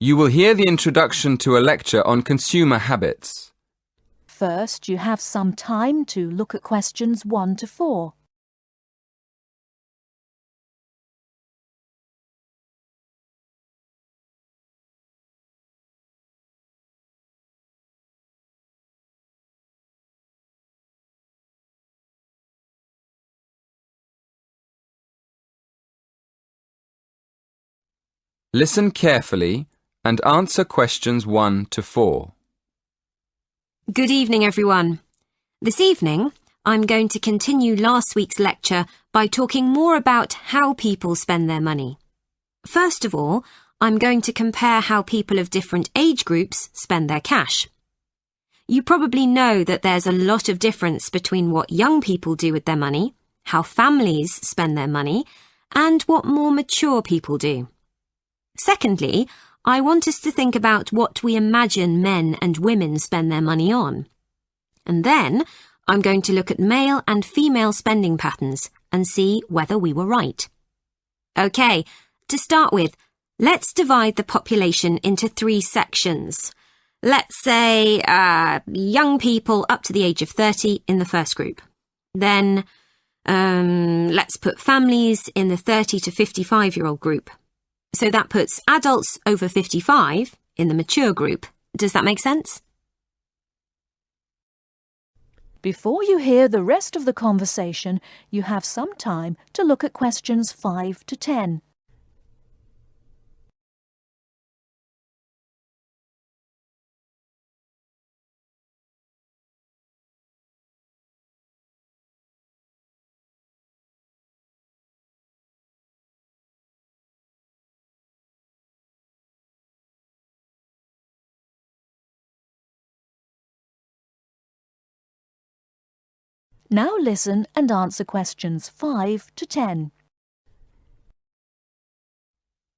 You will hear the introduction to a lecture on consumer habits. First, you have some time to look at questions 1 to 4. Listen carefully and answer questions 1 to 4. Good evening, everyone. This evening, I'm going to continue last week's lecture by talking more about how people spend their money. First of all, I'm going to compare how people of different age groups spend their cash. You probably know that there's a lot of difference between what young people do with their money, how families spend their money, and what more mature people do. Secondly, I want us to think about what we imagine men and women spend their money on. And then, I'm going to look at male and female spending patterns and see whether we were right. OK, to start with, let's divide the population into 3 sections. Let's say young people up to the age of 30 in the first group. Then, let's put families in the 30 to 55-year-old group. So that puts adults over 55 in the mature group. Does that make sense? Before you hear the rest of the conversation, you have some time to look at questions 5 to 10. Now listen and answer questions 5 to 10.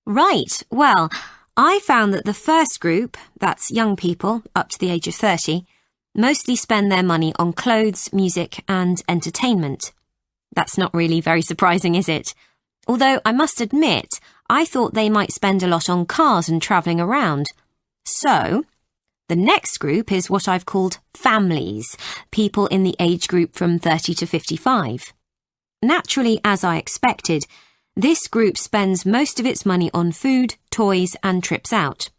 Right, well, I found that the first group, that's young people up to the age of 30, mostly spend their money on clothes, music and entertainment. That's not really very surprising, is it? Although I must admit, I thought they might spend a lot on cars and travelling around. So, the next group is what I've called families, people in the age group from 30 to 55. Naturally, as I expected, this group spends most of its money on food, toys and trips out.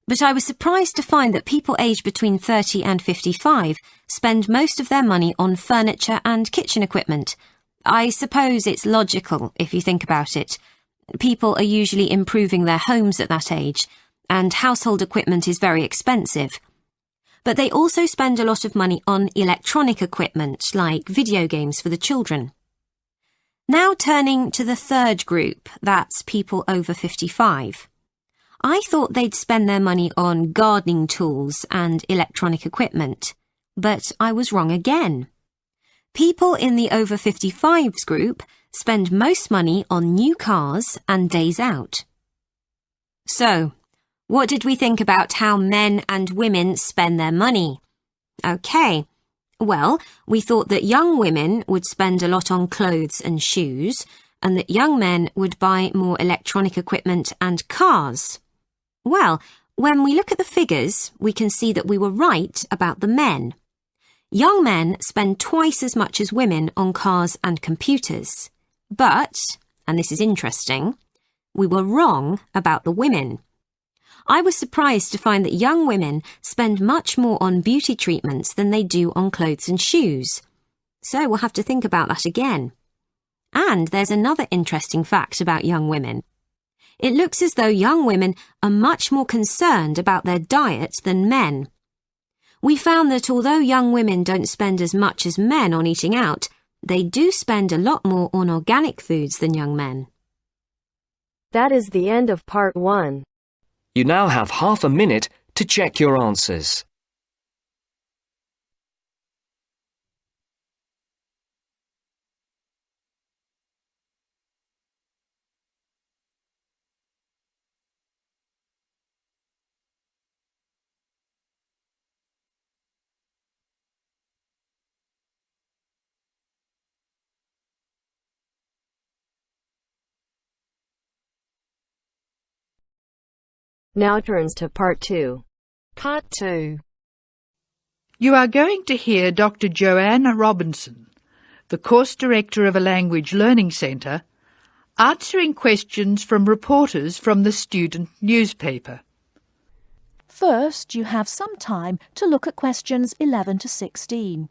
But I was surprised to find that people aged between 30 and 55 spend most of their money on furniture and kitchen equipment. I suppose it's logical if you think about it. People are usually improving their homes at that age, and household equipment is very expensive. But they also spend a lot of money on electronic equipment, like video games for the children. Now turning to the third group, that's people over 55. I thought they'd spend their money on gardening tools and electronic equipment, but I was wrong again. People in the over 55s group spend most money on new cars and days out. So, what did we think about how men and women spend their money? OK, well, we thought that young women would spend a lot on clothes and shoes, and that young men would buy more electronic equipment and cars. Well, when we look at the figures, we can see that we were right about the men. Young men spend twice as much as women on cars and computers. But, and this is interesting, we were wrong about the women. I was surprised to find that young women spend much more on beauty treatments than they do on clothes and shoes. So we'll have to think about that again. And there's another interesting fact about young women. It looks as though young women are much more concerned about their diet than men. We found that although young women don't spend as much as men on eating out, they do spend a lot more on organic foods than young men. That is the end of part 1. You now have half a minute to check your answers. Now turns to Part 2. Part 2. You are going to hear Dr. Joanna Robinson, the course director of a language learning centre, answering questions from reporters from the student newspaper. First, you have some time to look at questions 11 to 16.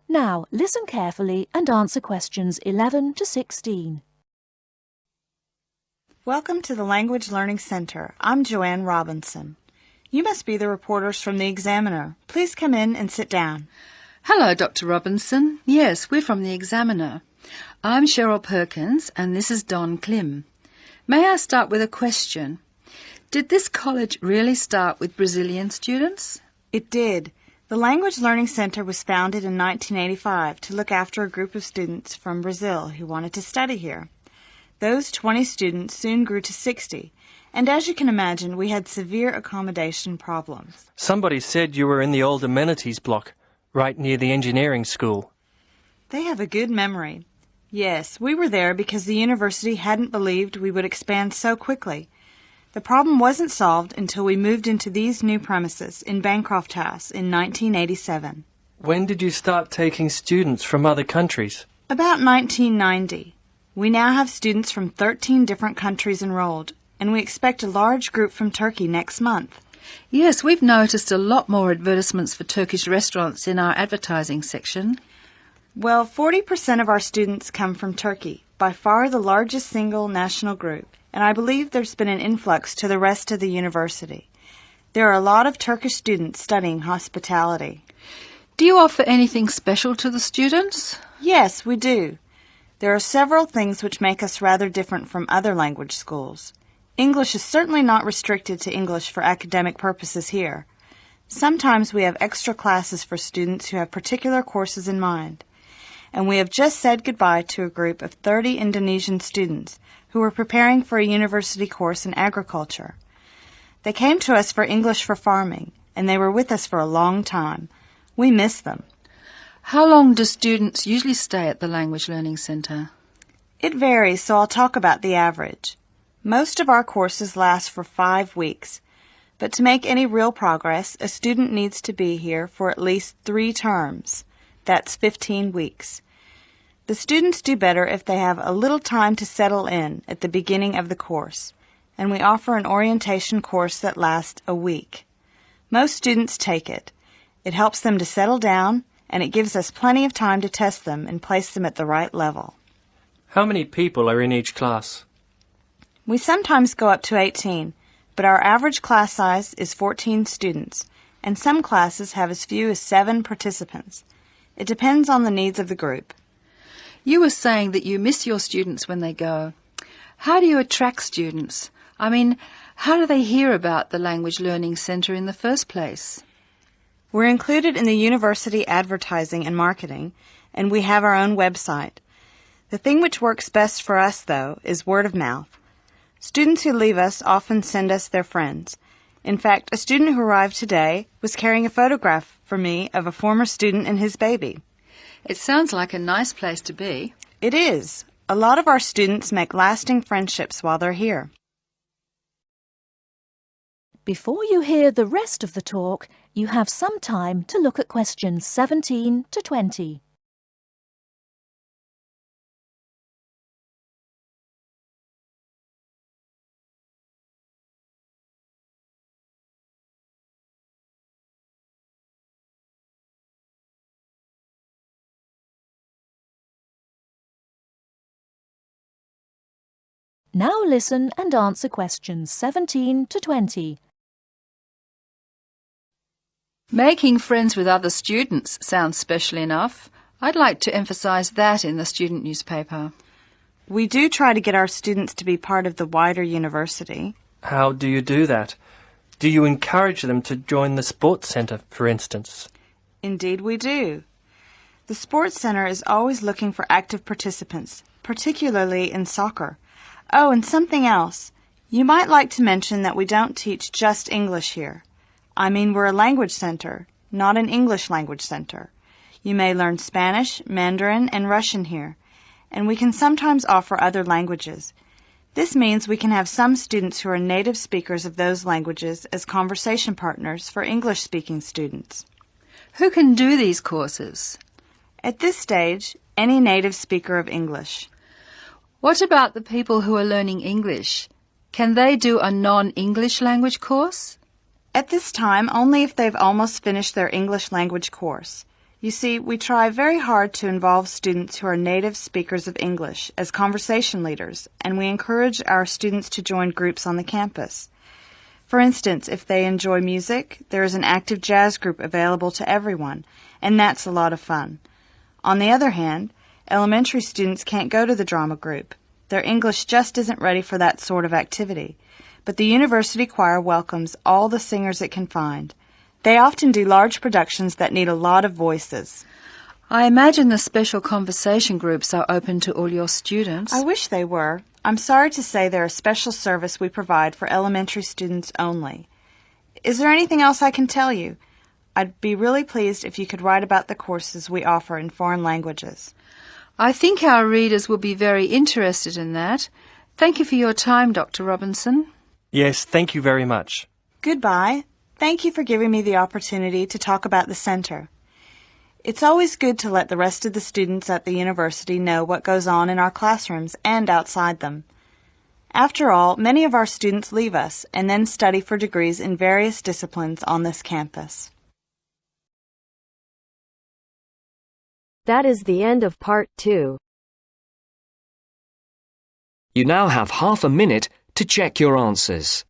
Now, listen carefully and answer questions 11 to 16. Welcome to the Language Learning Center. I'm Joanne Robinson. You must be the reporters from the Examiner. Please come in and sit down. Hello, Dr. Robinson. Yes, we're from the Examiner. I'm Cheryl Perkins and this is Don Klim. May I start with a question? Did this college really start with Brazilian students? It did. The Language Learning Center was founded in 1985 to look after a group of students from Brazil who wanted to study here. Those 20 students soon grew to 60, and as you can imagine, we had severe accommodation problems. Somebody said you were in the old amenities block, right near the engineering school. They have a good memory. Yes, we were there because the university hadn't believed we would expand so quickly. The problem wasn't solved until we moved into these new premises in Bancroft House in 1987. When did you start taking students from other countries? About 1990. We now have students from 13 different countries enrolled, and we expect a large group from Turkey next month. Yes, we've noticed a lot more advertisements for Turkish restaurants in our advertising section. Well, 40% of our students come from Turkey, by far the largest single national group. And I believe there's been an influx to the rest of the university. There are a lot of Turkish students studying hospitality. Do you offer anything special to the students? Yes, we do. There are several things which make us rather different from other language schools. English is certainly not restricted to English for academic purposes here. Sometimes we have extra classes for students who have particular courses in mind. And we have just said goodbye to a group of 30 Indonesian students who were preparing for a university course in agriculture. They came to us for English for farming, and they were with us for a long time. We miss them. How long do students usually stay at the Language Learning Center? It varies, so I'll talk about the average. Most of our courses last for 5 weeks, but to make any real progress, a student needs to be here for at least 3 terms. That's 15 weeks. The students do better if they have a little time to settle in at the beginning of the course, and we offer an orientation course that lasts a week. Most students take it. It helps them to settle down, and it gives us plenty of time to test them and place them at the right level. How many people are in each class? We sometimes go up to 18, but our average class size is 14 students, and some classes have as few as 7 participants. It depends on the needs of the group. You were saying that you miss your students when they go. How do you attract students? I mean, how do they hear about the Language Learning Center in the first place? We're included in the university advertising and marketing, and we have our own website. The thing which works best for us, though, is word of mouth. Students who leave us often send us their friends. In fact, a student who arrived today was carrying a photograph for me of a former student and his baby. It sounds like a nice place to be. It is. A lot of our students make lasting friendships while they're here. Before you hear the rest of the talk, you have some time to look at questions 17 to 20. Now listen and answer questions 17 to 20. Making friends with other students sounds special enough. I'd like to emphasize that in the student newspaper. We do try to get our students to be part of the wider university. How do you do that? Do you encourage them to join the sports centre, for instance? Indeed we do. The Sports Center is always looking for active participants, particularly in soccer. Oh, and something else. You might like to mention that we don't teach just English here. I mean, we're a language center, not an English language center. You may learn Spanish, Mandarin, and Russian here, and we can sometimes offer other languages. This means we can have some students who are native speakers of those languages as conversation partners for English-speaking students. Who can do these courses? At this stage, any native speaker of English. What about the people who are learning English? Can they do a non-English language course? At this time, only if they've almost finished their English language course. You see, we try very hard to involve students who are native speakers of English as conversation leaders, and we encourage our students to join groups on the campus. For instance, if they enjoy music, there is an active jazz group available to everyone, and that's a lot of fun. On the other hand, elementary students can't go to the drama group. Their English just isn't ready for that sort of activity. But the university choir welcomes all the singers it can find. They often do large productions that need a lot of voices. I imagine the special conversation groups are open to all your students. I wish they were. I'm sorry to say they're a special service we provide for elementary students only. Is there anything else I can tell you? I'd be really pleased if you could write about the courses we offer in foreign languages. I think our readers will be very interested in that. Thank you for your time, Dr. Robinson. Yes, thank you very much. Goodbye. Thank you for giving me the opportunity to talk about the center. It's always good to let the rest of the students at the university know what goes on in our classrooms and outside them. After all, many of our students leave us and then study for degrees in various disciplines on this campus. That is the end of part 2. You now have half a minute to check your answers.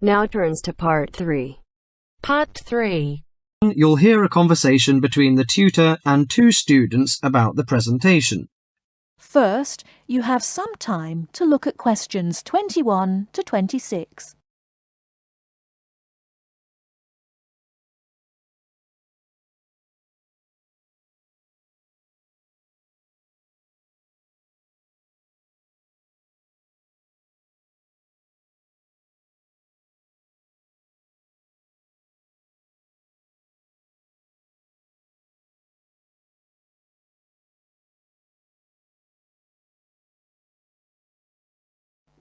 Now turns to part 3. Part 3. You'll hear a conversation between the tutor and two students about the presentation. First, you have some time to look at questions 21 to 26.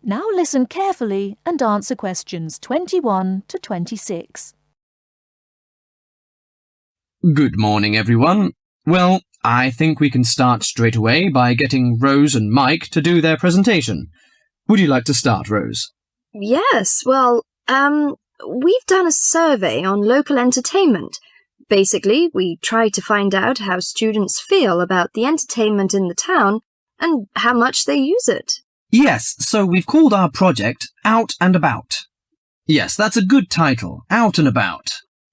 Now listen carefully and answer questions 21 to 26. Good morning, everyone. Well, I think we can start straight away by getting Rose and Mike to do their presentation. Would you like to start, Rose? Yes, well, we've done a survey on local entertainment. Basically, we try to find out how students feel about the entertainment in the town and how much they use it. Yes, so we've called our project Out and About. Yes, that's a good title, Out and About.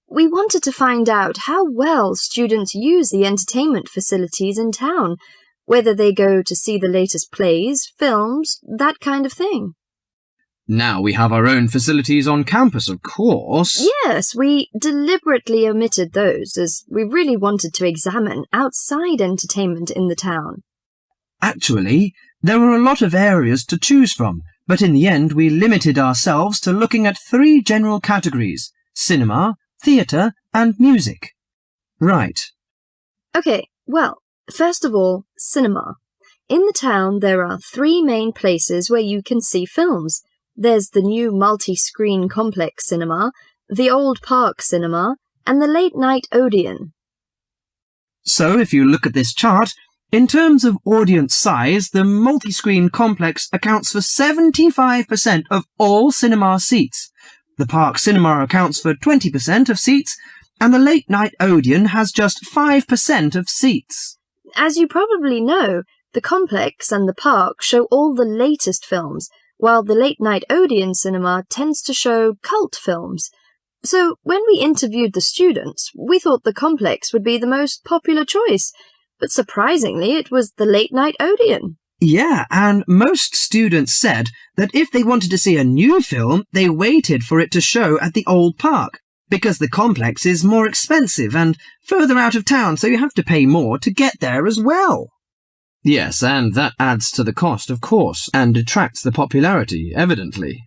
We wanted to find out how well students use the entertainment facilities in town, whether they go to see the latest plays, films, that kind of thing. Now we have our own facilities on campus, of course. Yes, we deliberately omitted those as we really wanted to examine outside entertainment in the town. Actually, there were a lot of areas to choose from, but in the end we limited ourselves to looking at 3 general categories: cinema, theatre and music. Right. Okay, well, first of all, cinema. In the town there are 3 main places where you can see films. There's the new multi-screen complex cinema, the Old Park cinema, and the Late Night Odeon. So if you look at this chart, in terms of audience size, the multi-screen complex accounts for 75% of all cinema seats, The Park Cinema accounts for 20% of seats, and the Late Night Odeon has just 5% of seats. As you probably know, the Complex and the Park show all the latest films, while the Late Night Odeon cinema tends to show cult films. So when we interviewed the students, we thought the Complex would be the most popular choice, but surprisingly it was the Late Night Odeon. Yeah, and most students said that if they wanted to see a new film, they waited for it to show at the old park, because the Complex is more expensive and further out of town, so you have to pay more to get there as well. Yes, and that adds to the cost, of course, and detracts the popularity, evidently.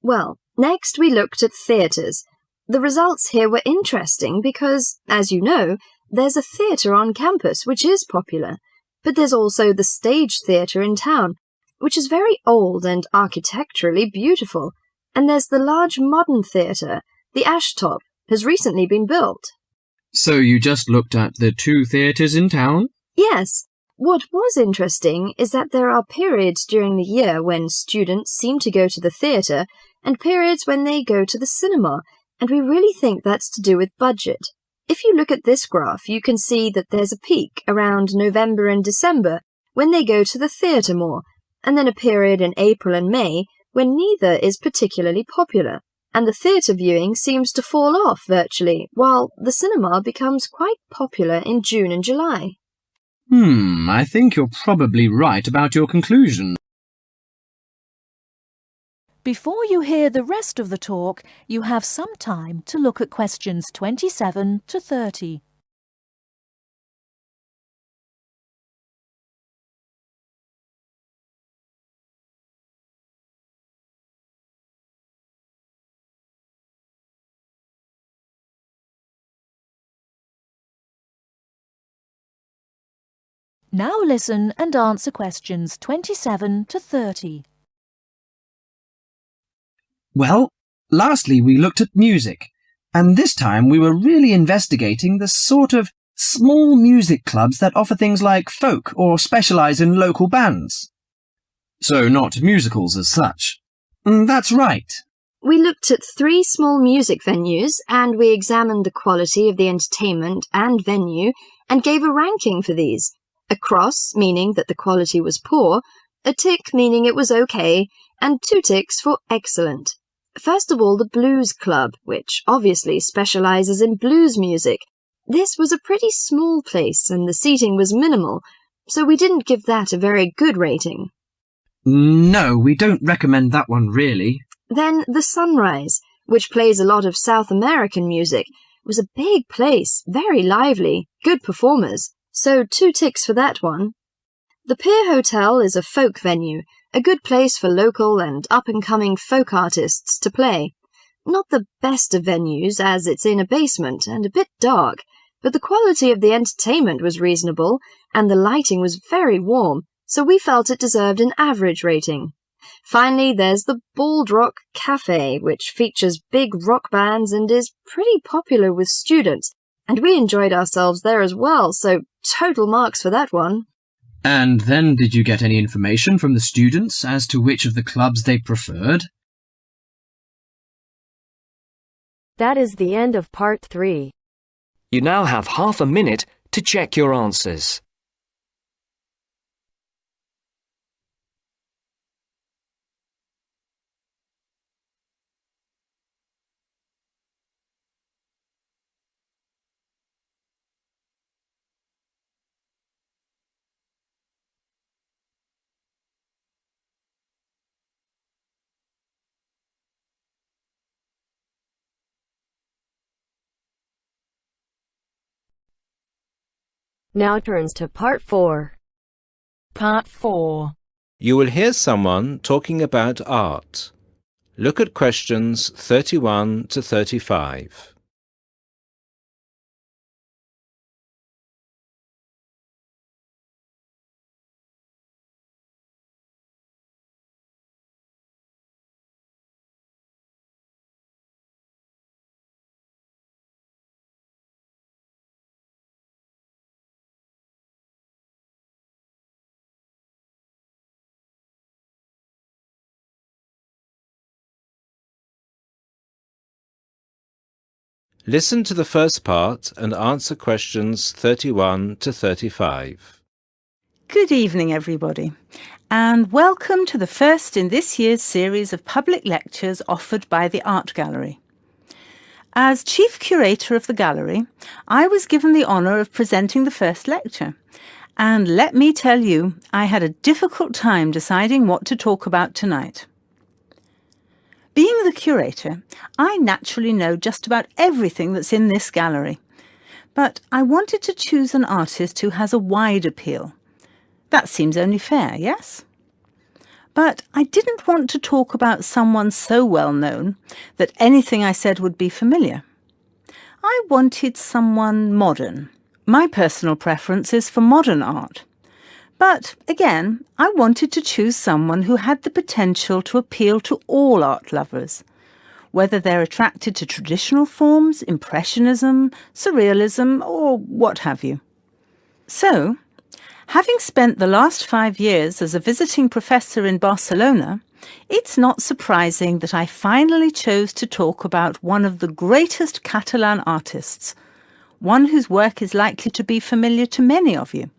Well, next we looked at theatres. The results here were interesting because, as you know, there's a theatre on campus which is popular, but there's also the Stage Theatre in town, which is very old and architecturally beautiful, and there's the large modern theatre, the Ashtop, has recently been built. So you just looked at the 2 theatres in town? Yes. What was interesting is that there are periods during the year when students seem to go to the theatre and periods when they go to the cinema, and we really think that's to do with budget. If you look at this graph, you can see that there's a peak around November and December when they go to the theatre more, and then a period in April and May when neither is particularly popular, and the theatre viewing seems to fall off virtually, while the cinema becomes quite popular in June and July. I think you're probably right about your conclusion. Before you hear the rest of the talk, you have some time to look at questions 27 to 30. Now listen and answer questions 27 to 30. Well, lastly we looked at music, and this time we were really investigating the sort of small music clubs that offer things like folk or specialise in local bands. So not musicals as such? That's right. We looked at 3 small music venues and we examined the quality of the entertainment and venue and gave a ranking for these. A cross, meaning that the quality was poor, a tick meaning it was okay, and 2 ticks for excellent. First of all, the Blues Club, which obviously specialises in blues music. This was a pretty small place and the seating was minimal, so we didn't give that a very good rating. No, we don't recommend that one really. Then the Sunrise, which plays a lot of South American music, was a big place, very lively, good performers, so 2 ticks for that one. The Pier Hotel is a folk venue, a good place for local and up-and-coming folk artists to play. Not the best of venues, as it's in a basement and a bit dark, but the quality of the entertainment was reasonable, and the lighting was very warm, so we felt it deserved an average rating. Finally, there's the Bald Rock Cafe, which features big rock bands and is pretty popular with students, and we enjoyed ourselves there as well, so total marks for that one. And then did you get any information from the students as to which of the clubs they preferred? That is the end of part 3. You now have half a minute to check your answers. Now turns to part 4. Part 4. You will hear someone talking about art. Look at questions 31 to 35. Listen to the first part and answer questions 31 to 35. Good evening, everybody, and welcome to the first in this year's series of public lectures offered by the Art Gallery. As Chief Curator of the Gallery, I was given the honour of presenting the first lecture, and let me tell you, I had a difficult time deciding what to talk about tonight. Being the curator, I naturally know just about everything that's in this gallery, but I wanted to choose an artist who has a wide appeal. That seems only fair, yes? But I didn't want to talk about someone so well known that anything I said would be familiar. I wanted someone modern. My personal preference is for modern art. But again, I wanted to choose someone who had the potential to appeal to all art lovers, whether they're attracted to traditional forms, impressionism, surrealism, or what have you. So, having spent the last 5 years as a visiting professor in Barcelona, it's not surprising that I finally chose to talk about one of the greatest Catalan artists, one whose work is likely to be familiar to many of you,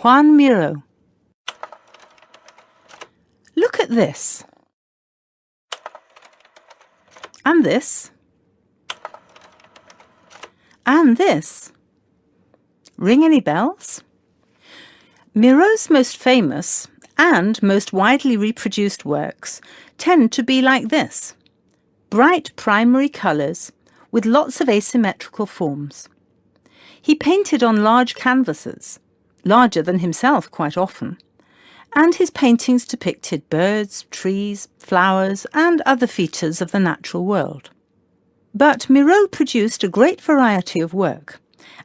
Juan Miro. Look at this. And this. And this. Ring any bells? Miro's most famous and most widely reproduced works tend to be like this. Bright primary colours with lots of asymmetrical forms. He painted on large canvases, larger than himself quite often, and his paintings depicted birds, trees, flowers, and other features of the natural world. But Miro produced a great variety of work,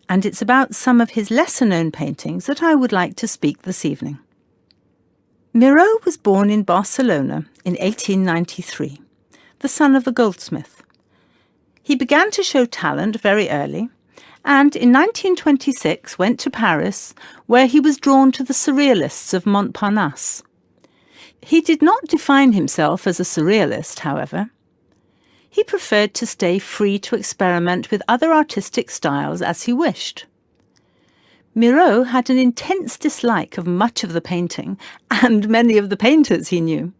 and it's about some of his lesser-known paintings that I would like to speak this evening. Miro was born in Barcelona in 1893, the son of a goldsmith. He began to show talent very early, and in 1926 went to Paris, where he was drawn to the surrealists of Montparnasse. He did not define himself as a surrealist, however. He preferred to stay free to experiment with other artistic styles as he wished. Miro had an intense dislike of much of the painting and many of the painters he knew.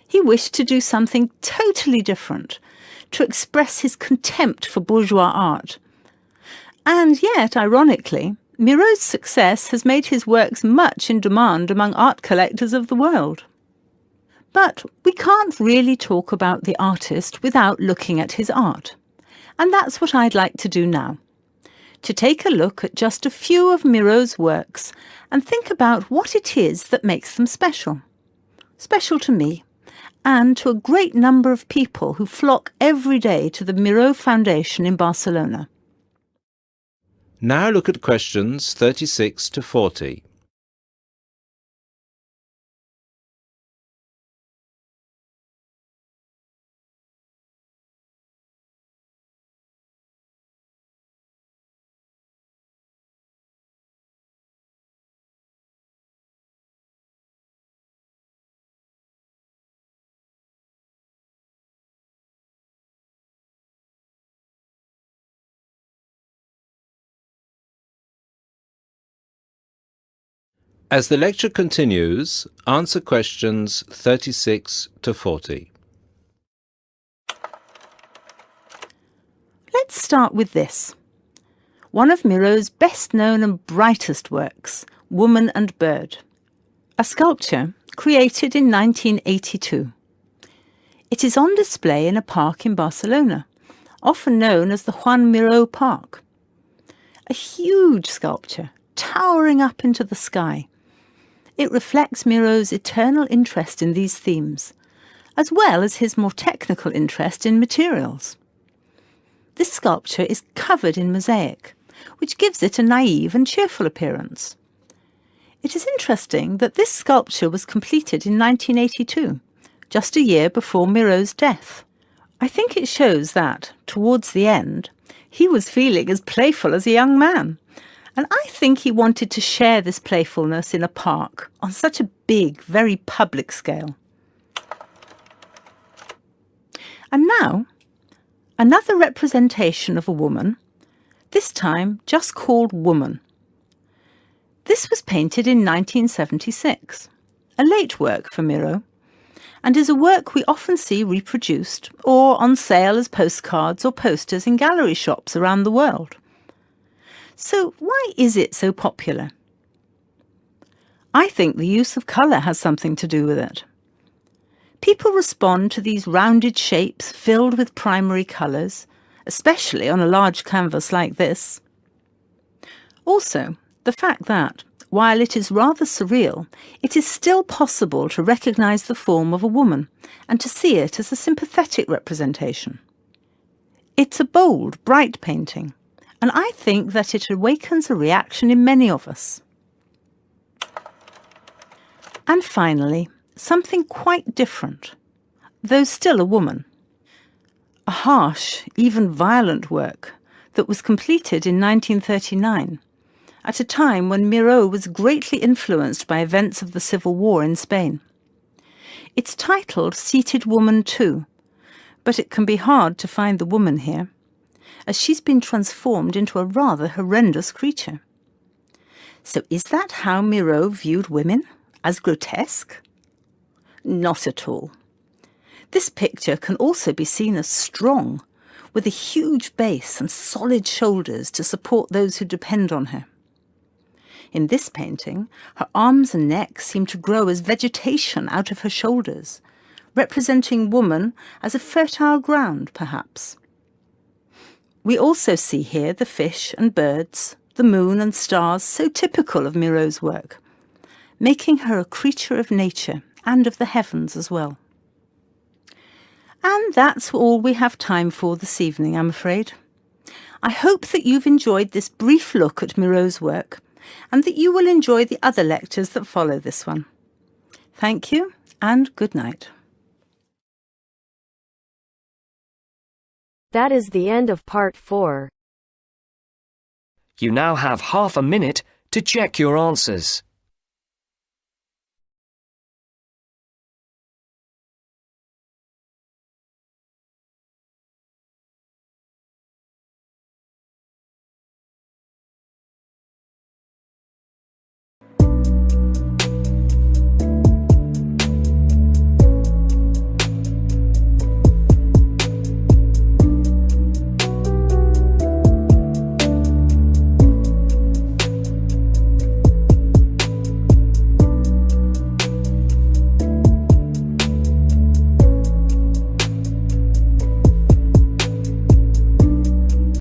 He wished to do something totally different, to express his contempt for bourgeois art. And yet, ironically, Miro's success has made his works much in demand among art collectors of the world. But we can't really talk about the artist without looking at his art. And that's what I'd like to do now. To take a look at just a few of Miro's works and think about what it is that makes them special. Special to me, and to a great number of people who flock every day to the Miro Foundation in Barcelona. Now look at questions 36 to 40. As the lecture continues, answer questions 36 to 40. Let's start with this. One of Miro's best-known and brightest works, Woman and Bird. A sculpture created in 1982. It is on display in a park in Barcelona, often known as the Juan Miro Park. A huge sculpture, towering up into the sky. It reflects Miro's eternal interest in these themes, as well as his more technical interest in materials. This sculpture is covered in mosaic, which gives it a naive and cheerful appearance. It is interesting that this sculpture was completed in 1982, just a year before Miro's death. I think it shows that, towards the end, he was feeling as playful as a young man. And I think he wanted to share this playfulness in a park on such a big, very public scale. And now, Another representation of a woman, this time just called Woman. This was painted in 1976, a late work for Miro, and is a work we often see reproduced or on sale as postcards or posters in gallery shops around the world. So why is it so popular? I think the use of colour has something to do with it. People respond to these rounded shapes filled with primary colours, especially on a large canvas like this. Also, the fact that, while it is rather surreal, it is still possible to recognise the form of a woman and to see it as a sympathetic representation. It's a bold, bright painting, and I think that it awakens a reaction in many of us. And finally, something quite different, though still a woman. A harsh, even violent work that was completed in 1939, at a time when Miro was greatly influenced by events of the Civil War in Spain. It's titled Seated Woman 2, but it can be hard to find the woman here, as she's been transformed into a rather horrendous creature. So is that how Miro viewed women? As grotesque? Not at all. This picture can also be seen as strong, with a huge base and solid shoulders to support those who depend on her. In this painting, her arms and neck seem to grow as vegetation out of her shoulders, representing woman as a fertile ground, perhaps. We also see here the fish and birds, the moon and stars, so typical of Miro's work, making her a creature of nature and of the heavens as well. And that's all we have time for this evening, I'm afraid. I hope that you've enjoyed this brief look at Miro's work and that you will enjoy the other lectures that follow this one. Thank you and good night. That is the end of part 4. You now have half a minute to check your answers.